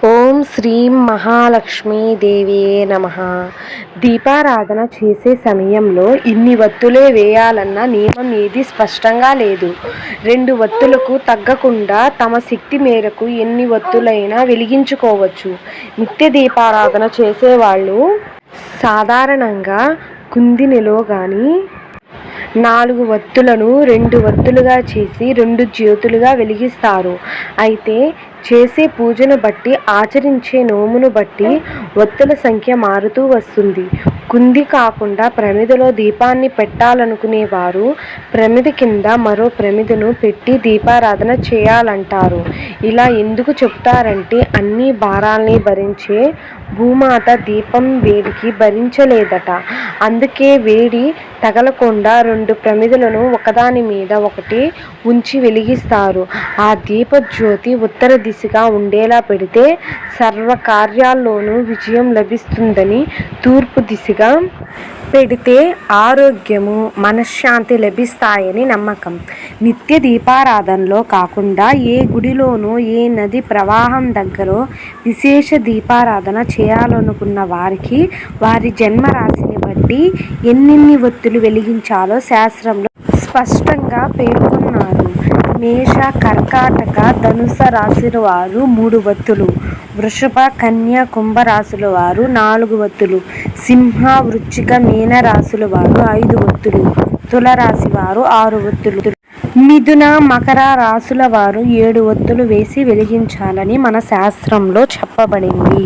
ఓం శ్రీం మహాలక్ష్మీదేవియే నమః. దీపారాధన చేసే సమయంలో ఇన్ని వత్తులే వేయాలన్న నియమం ఏదీ స్పష్టంగా లేదు. 2 వత్తులకు తగ్గకుండా తమ శక్తి మేరకు ఎన్ని వత్తులైనా వెలిగించుకోవచ్చు. నిత్య దీపారాధన చేసేవాళ్ళు సాధారణంగా కుందినెలో గాని 4 వత్తులను 2 వత్తులుగా చేసి 2 జ్యోతులుగా వెలిగిస్తారు. అయితే చేసే పూజను బట్టి, ఆచరించే నోమును బట్టి వత్తుల సంఖ్య మారుతూ వస్తుంది. కుంది కాకుండా ప్రమిదలో దీపాన్ని పెట్టాలనుకునేవారు ప్రమిద కింద మరో ప్రమిదను పెట్టి దీపారాధన చేయాలంటారు. ఇలా ఎందుకు చెబుతారంటే అన్ని భారాల్ని భరించే భూమాత దీపం వేడికి భరించలేదట. అందుకే వేడి తగలకుండా 2 ప్రమిదలను ఒకదాని మీద ఒకటి ఉంచి వెలిగిస్తారు. ఆ దీప జ్యోతి ఉత్తర దిశగా ఉండేలా పెడితే సర్వకార్యాల్లోనూ విజయం లభిస్తుందని, తూర్పు దిశగా పెడితే ఆరోగ్యము, మనశ్శాంతి లభిస్తాయని నమ్మకం. నిత్య దీపారాధనలో కాకుండా ఏ గుడిలోనో, ఏ నది ప్రవాహం దగ్గరో విశేష దీపారాధన చేయాలనుకున్న వారికి వారి జన్మరాశిని బట్టి ఎన్నెన్ని వత్తులు వెలిగించాలో శాస్త్రంలో స్పష్టంగా పేర్కొన్నారు. మేష, కర్కాటక, ధనుస రాశుల వారు 3 వత్తులు, వృషభ, కన్య, కుంభ రాశుల వారు 4 వత్తులు, సింహ, వృశ్చిక, మీన రాశుల వారు 5 వత్తులు, తులరాశి వారు 6 వత్తులు, మిథున, మకర రాశుల వారు 7 వత్తులు వేసి వెలిగించాలని మన శాస్త్రంలో చెప్పబడింది.